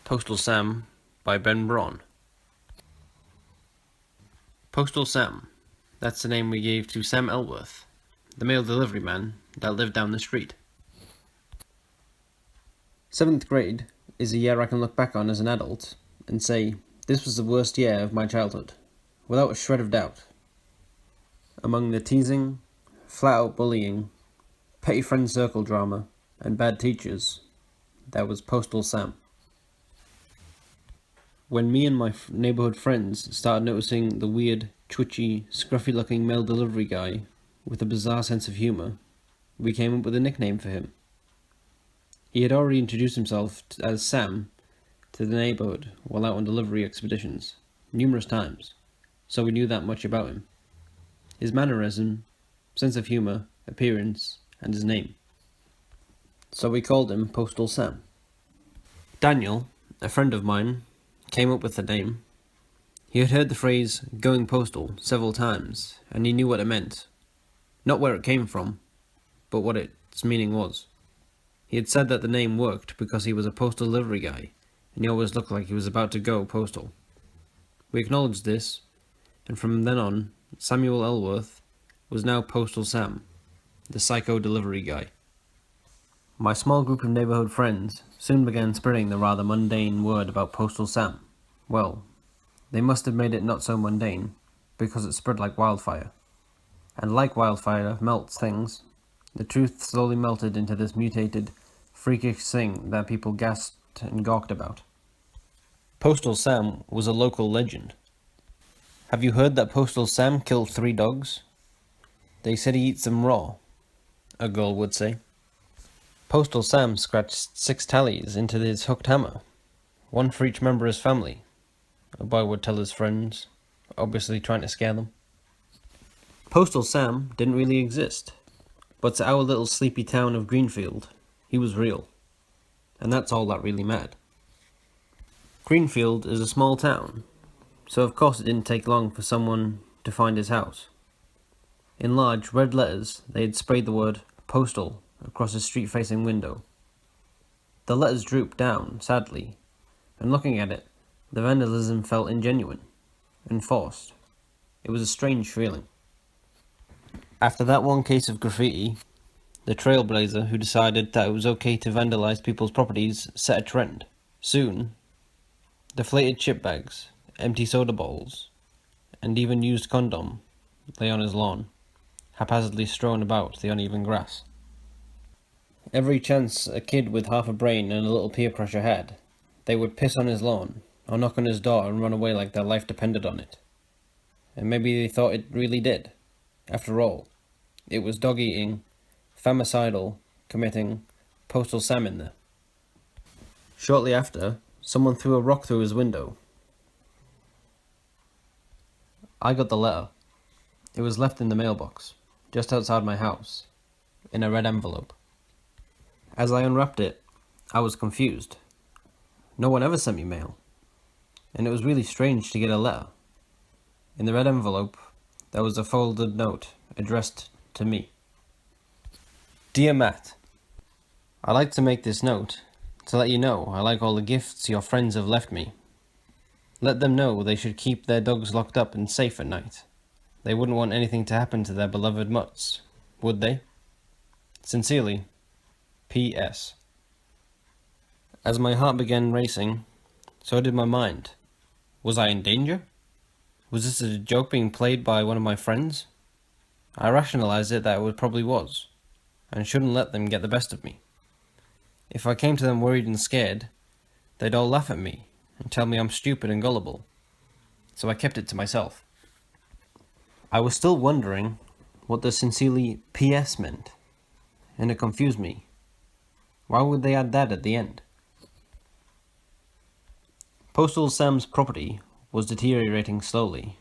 Postal Sam by Braun. Postal Sam. That's the name we gave to Sam Elworth, the mail delivery man that lived down the street. 7th grade is a year I can look back on as an adult and say, this was the worst year of my childhood, without a shred of doubt. Among the teasing, flat-out bullying, petty friend circle drama, and bad teachers, there was Postal Sam. When me and my neighborhood friends started noticing the weird, twitchy, scruffy-looking mail delivery guy with a bizarre sense of humor, we came up with a nickname for him. He had already introduced himself as Sam to the neighborhood while out on delivery expeditions, numerous times, so we knew that much about him. His mannerism, sense of humor, appearance, and his name. So we called him Postal Sam. Daniel, a friend of mine, came up with the name. He had heard the phrase "going postal" several times, and he knew what it meant. Not where it came from, but what its meaning was. He had said that the name worked because he was a postal delivery guy, and he always looked like he was about to go postal. We acknowledged this, and from then on, Samuel Elworth was now Postal Sam, the psycho delivery guy. My small group of neighborhood friends soon began spreading the rather mundane word about Postal Sam. Well, they must have made it not so mundane, because it spread like wildfire. And like wildfire melts things, the truth slowly melted into this mutated, freakish thing that people gasped and gawked about. Postal Sam was a local legend. Have you heard that Postal Sam killed 3 dogs? They said he eats them raw, a girl would say. Postal Sam scratched 6 tallies into his hooked hammer, 1 for each member of his family, a boy would tell his friends, obviously trying to scare them. Postal Sam didn't really exist, but to our little sleepy town of Greenfield, he was real, and that's all that really mattered. Greenfield is a small town, so of course it didn't take long for someone to find his house. In large red letters, they had sprayed the word "Postal" across a street-facing window. The letters drooped down, sadly, and looking at it, the vandalism felt ingenuine and forced. It was a strange feeling. After that one case of graffiti, the trailblazer who decided that it was okay to vandalize people's properties set a trend. Soon, deflated chip bags, empty soda bottles, and even used condom lay on his lawn, haphazardly strewn about the uneven grass. Every chance a kid with half a brain and a little peer pressure had, they would piss on his lawn, or knock on his door and run away like their life depended on it. And maybe they thought it really did. After all, it was dog-eating, famicidal, committing Postal Sam in there. Shortly after, someone threw a rock through his window. I got the letter. It was left in the mailbox, just outside my house, in a red envelope. As I unwrapped it, I was confused. No one ever sent me mail, and it was really strange to get a letter. In the red envelope, there was a folded note addressed to me. Dear Matt, I'd like to make this note to let you know I like all the gifts your friends have left me. Let them know they should keep their dogs locked up and safe at night. They wouldn't want anything to happen to their beloved mutts, would they? Sincerely, P.S. As my heart began racing, so did my mind. Was I in danger? Was this a joke being played by one of my friends? I rationalized it that it probably was, and shouldn't let them get the best of me. If I came to them worried and scared, they'd all laugh at me and tell me I'm stupid and gullible, so I kept it to myself. I was still wondering what the sincerely P.S. meant, and it confused me. Why would they add that at the end? Postal Sam's property was deteriorating slowly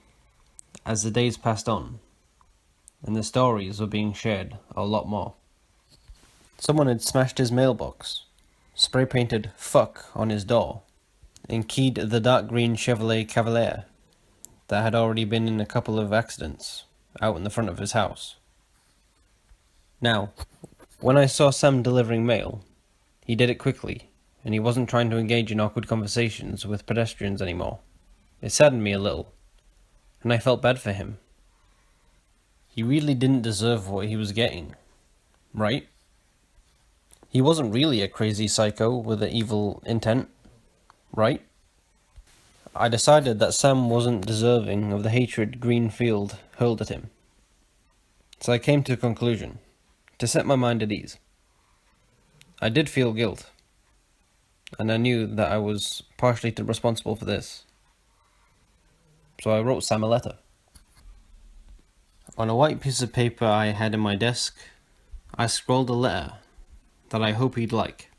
as the days passed on, and the stories were being shared a lot more. Someone had smashed his mailbox, spray-painted "fuck" on his door, and keyed the dark green Chevrolet Cavalier that had already been in a couple of accidents out in the front of his house. Now, when I saw Sam delivering mail, he did it quickly and he wasn't trying to engage in awkward conversations with pedestrians anymore. It saddened me a little, and I felt bad for him. He really didn't deserve what he was getting, right? He wasn't really a crazy psycho with an evil intent, right? I decided that Sam wasn't deserving of the hatred Greenfield hurled at him. So I came to a conclusion, to set my mind at ease. I did feel guilt, and I knew that I was partially responsible for this. So I wrote Sam a letter. On a white piece of paper I had in my desk, I scrawled a letter that I hope he'd like.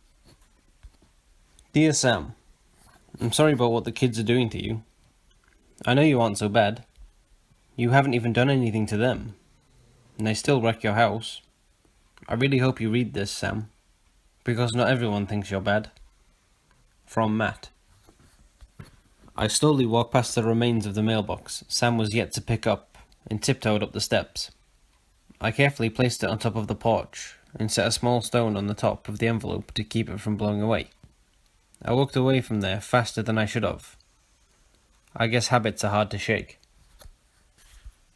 Dear Sam, I'm sorry about what the kids are doing to you. I know you aren't so bad. You haven't even done anything to them, and they still wreck your house. I really hope you read this, Sam, because not everyone thinks you're bad. From Matt. I slowly walked past the remains of the mailbox Sam was yet to pick up and tiptoed up the steps. I carefully placed it on top of the porch and set a small stone on the top of the envelope to keep it from blowing away. I walked away from there faster than I should have. I guess habits are hard to shake.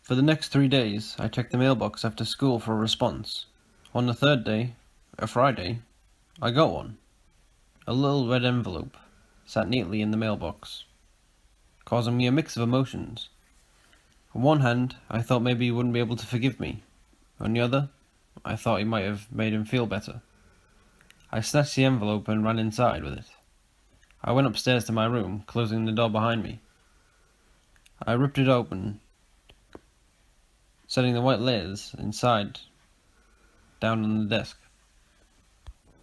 For the next 3 days, I checked the mailbox after school for a response. On the third day, a Friday, I got one. A little red envelope sat neatly in the mailbox, causing me a mix of emotions. On one hand, I thought maybe he wouldn't be able to forgive me. On the other, I thought he might have made him feel better. I snatched the envelope and ran inside with it. I went upstairs to my room, closing the door behind me. I ripped it open, setting the white letters inside down on the desk.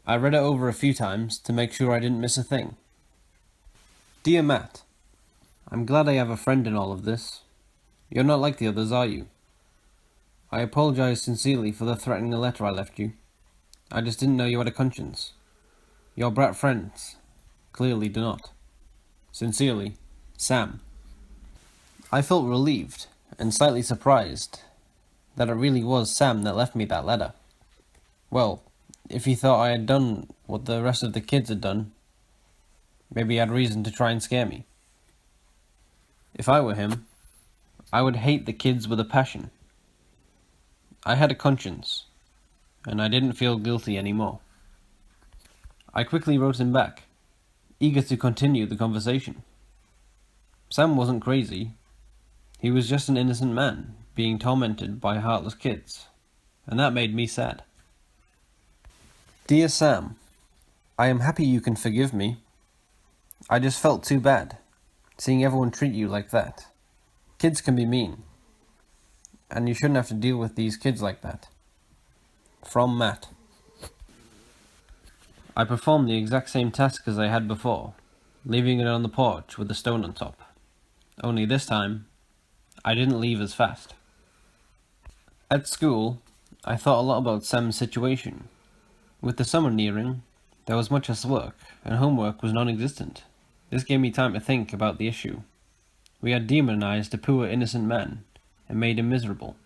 I read it over a few times to make sure I didn't miss a thing. Dear Matt, I'm glad I have a friend in all of this. You're not like the others, are you? I apologize sincerely for the threatening letter I left you. I just didn't know you had a conscience. Your brat friends clearly do not. Sincerely, Sam. I felt relieved and slightly surprised that it really was Sam that left me that letter. Well, if he thought I had done what the rest of the kids had done, maybe he had reason to try and scare me. If I were him, I would hate the kids with a passion. I had a conscience, and I didn't feel guilty anymore. I quickly wrote him back, eager to continue the conversation. Sam wasn't crazy. He was just an innocent man being tormented by heartless kids, and that made me sad. Dear Sam, I am happy you can forgive me. I just felt too bad, seeing everyone treat you like that. Kids can be mean, and you shouldn't have to deal with these kids like that. From Matt. I performed the exact same task as I had before, leaving it on the porch with a stone on top. Only this time, I didn't leave as fast. At school, I thought a lot about Sam's situation. With the summer nearing, there was much less work, and homework was non-existent. This gave me time to think about the issue. We had demonized a poor innocent man, and made him miserable.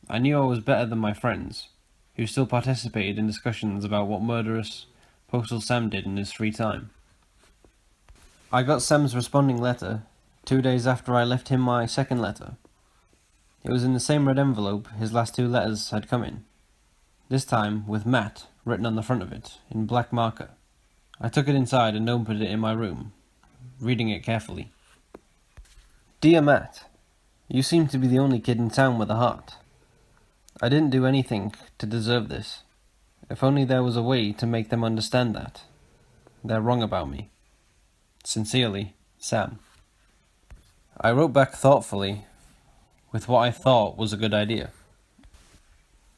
I knew I was better than my friends, who still participated in discussions about what murderous Postal Sam did in his free time. I got Sam's responding letter 2 days after I left him my second letter. It was in the same red envelope his last 2 letters had come in, this time with Matt written on the front of it, in black marker. I took it inside and opened it in my room, reading it carefully. Dear Matt, you seem to be the only kid in town with a heart. I didn't do anything to deserve this. If only there was a way to make them understand that. They're wrong about me. Sincerely, Sam. I wrote back thoughtfully, with what I thought was a good idea.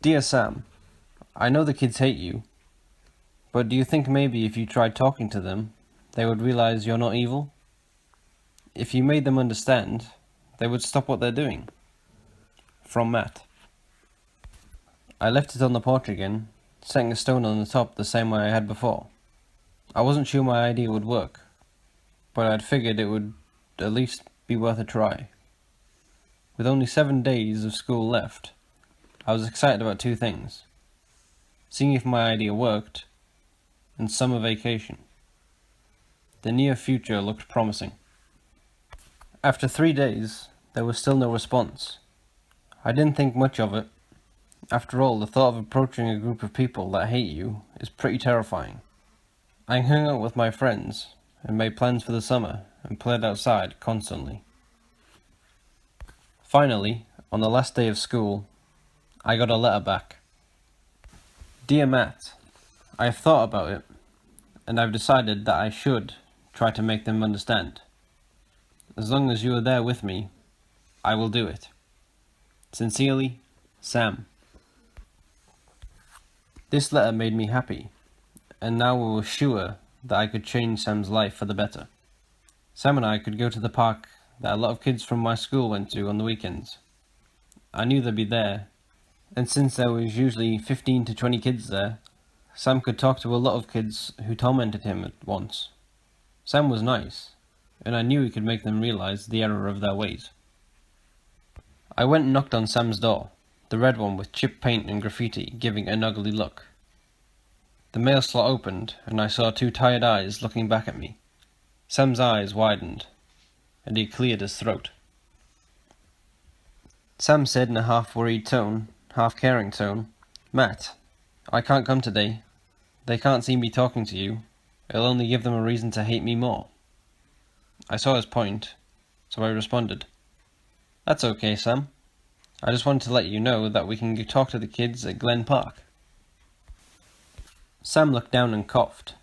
Dear Sam, I know the kids hate you, but do you think maybe if you tried talking to them, they would realize you're not evil? If you made them understand, they would stop what they're doing. From Matt. I left it on the porch again, setting a stone on the top the same way I had before. I wasn't sure my idea would work, but I'd figured it would at least be worth a try. With only 7 days of school left, I was excited about 2 things: seeing if my idea worked, and summer vacation. The near future looked promising. After 3 days, there was still no response. I didn't think much of it. After all, the thought of approaching a group of people that hate you is pretty terrifying. I hung out with my friends and made plans for the summer and played outside constantly. Finally, on the last day of school, I got a letter back. Dear Matt, I have thought about it, and I've decided that I should try to make them understand. As long as you are there with me, I will do it. Sincerely, Sam. This letter made me happy, and now we were sure that I could change Sam's life for the better. Sam and I could go to the park that a lot of kids from my school went to on the weekends. I knew they'd be there, and since there was usually 15 to 20 kids there, Sam could talk to a lot of kids who tormented him at once. Sam was nice, and I knew he could make them realize the error of their ways. I went and knocked on Sam's door, the red one with chip paint and graffiti giving an ugly look. The mail slot opened, and I saw 2 tired eyes looking back at me. Sam's eyes widened, and he cleared his throat. Sam said in a half-worried tone, half-caring tone, "Matt, I can't come today. They can't see me talking to you. It'll only give them a reason to hate me more." I saw his point, so I responded, "That's okay, Sam. I just wanted to let you know that we can talk to the kids at Glen Park." Sam looked down and coughed,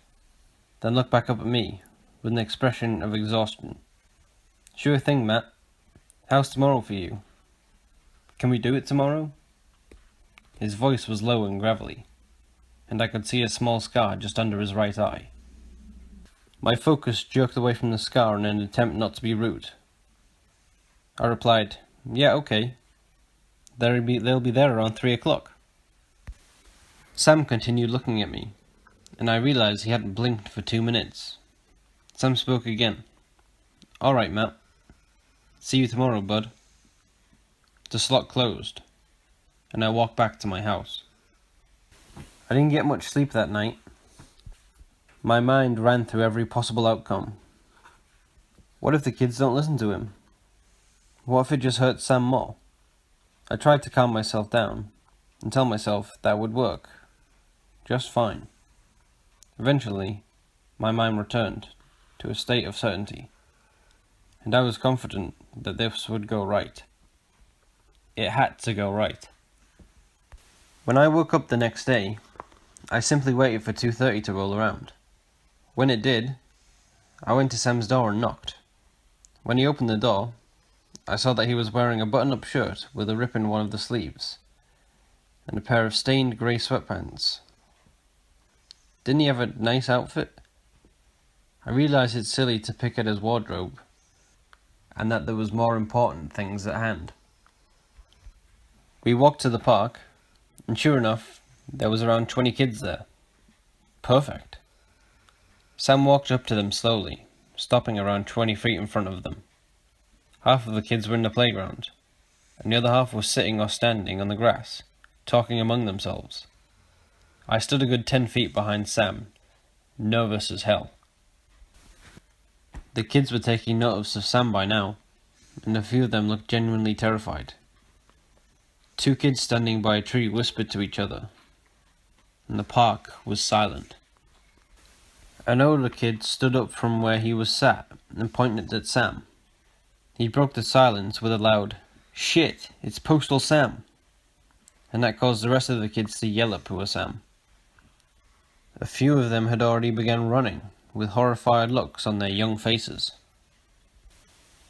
then looked back up at me with an expression of exhaustion. "Sure thing, Matt. How's tomorrow for you? Can we do it tomorrow?" His voice was low and gravelly, and I could see a small scar just under his right eye. My focus jerked away from the scar in an attempt not to be rude. I replied, "Yeah, okay. They'll be there around 3 o'clock. Sam continued looking at me, and I realized he hadn't blinked for 2 minutes. Sam spoke again. "All right, Matt. See you tomorrow, bud." The slot closed, and I walked back to my house. I didn't get much sleep that night. My mind ran through every possible outcome. What if the kids don't listen to him? What if it just hurts Sam more? I tried to calm myself down and tell myself that would work just fine. Eventually, my mind returned to a state of certainty, and I was confident that this would go right. It had to go right. When I woke up the next day, I simply waited for 2:30 to roll around. When it did, I went to Sam's door and knocked. When he opened the door, I saw that he was wearing a button-up shirt with a rip in one of the sleeves, and a pair of stained grey sweatpants. Didn't he have a nice outfit? I realized it's silly to pick at his wardrobe, and that there was more important things at hand. We walked to the park, and sure enough, there was around 20 kids there. Perfect. Sam walked up to them slowly, stopping around 20 feet in front of them. Half of the kids were in the playground, and the other half were sitting or standing on the grass, talking among themselves. I stood a good 10 feet behind Sam, nervous as hell. The kids were taking notice of Sam by now, and a few of them looked genuinely terrified. 2 kids standing by a tree whispered to each other, and the park was silent. An older kid stood up from where he was sat and pointed at Sam. He broke the silence with a loud, "Shit, it's Postal Sam!" and that caused the rest of the kids to yell at poor Sam. A few of them had already begun running, with horrified looks on their young faces.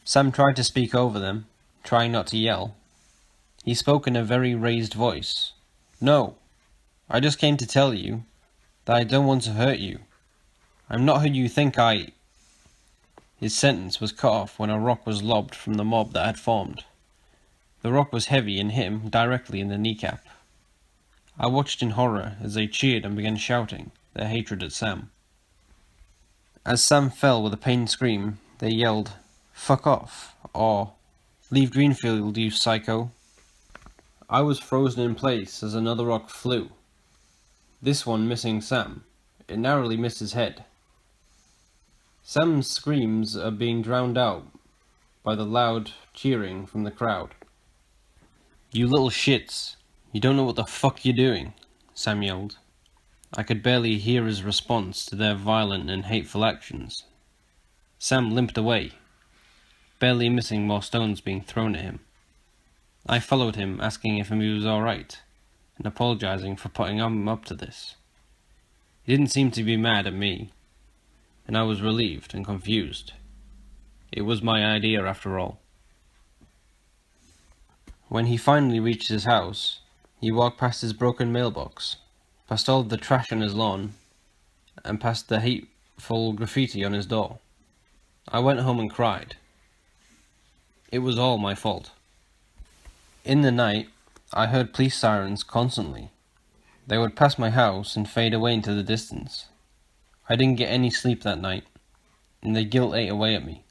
Sam tried to speak over them, trying not to yell. He spoke in a very raised voice. "No, I just came to tell you that I don't want to hurt you. I'm not who you think I—" His sentence was cut off when a rock was lobbed from the mob that had formed. The rock was heavy and hit him directly in the kneecap. I watched in horror as they cheered and began shouting their hatred at Sam. As Sam fell with a pained scream, they yelled, "Fuck off," or "Leave Greenfield, you psycho." I was frozen in place as another rock flew. This one missing Sam. It narrowly missed his head. Sam's screams are being drowned out by the loud cheering from the crowd. "You little shits, you don't know what the fuck you're doing," Sam yelled. I could barely hear his response to their violent and hateful actions. Sam limped away, barely missing more stones being thrown at him. I followed him, asking if he was alright, and apologizing for putting him up to this. He didn't seem to be mad at me, and I was relieved and confused. It was my idea after all. When he finally reached his house, he walked past his broken mailbox, past all the trash on his lawn, and past the hateful graffiti on his door. I went home and cried. It was all my fault. In the night, I heard police sirens constantly. They would pass my house and fade away into the distance. I didn't get any sleep that night, and the guilt ate away at me.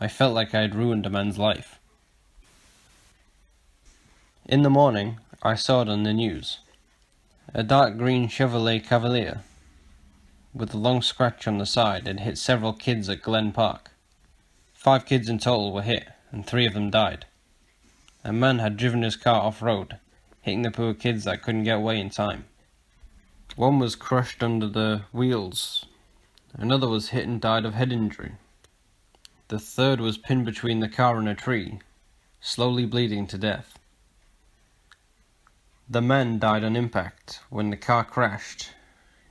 I felt like I had ruined a man's life. In the morning, I saw it on the news. A dark green Chevrolet Cavalier, with a long scratch on the side, had hit several kids at Glen Park. 5 kids in total were hit, and 3 of them died. A man had driven his car off-road, hitting the poor kids that couldn't get away in time. One was crushed under the wheels. Another was hit and died of head injury. The third was pinned between the car and a tree, slowly bleeding to death. The man died on impact when the car crashed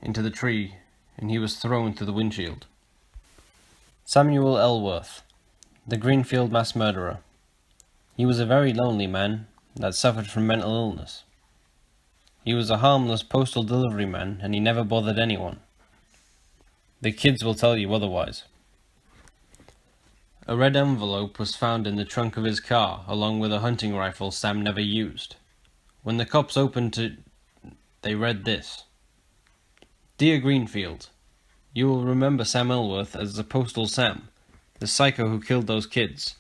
into the tree and he was thrown through the windshield. Samuel Ellsworth, the Greenfield mass murderer. He was a very lonely man that suffered from mental illness. He was a harmless postal delivery man and he never bothered anyone. The kids will tell you otherwise. A red envelope was found in the trunk of his car along with a hunting rifle Sam never used. When the cops opened it, they read this: "Dear Greenfield, you will remember Sam Ellsworth as the Postal Sam, the psycho who killed those kids.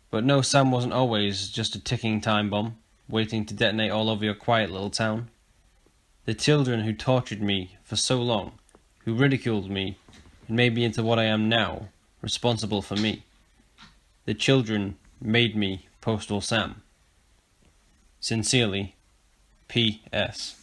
But no, Sam wasn't always just a ticking time bomb, waiting to detonate all over your quiet little town. The children who tortured me for so long, who ridiculed me and made me into what I am now, responsible for me. The children made me Postal Sam. Sincerely, P.S."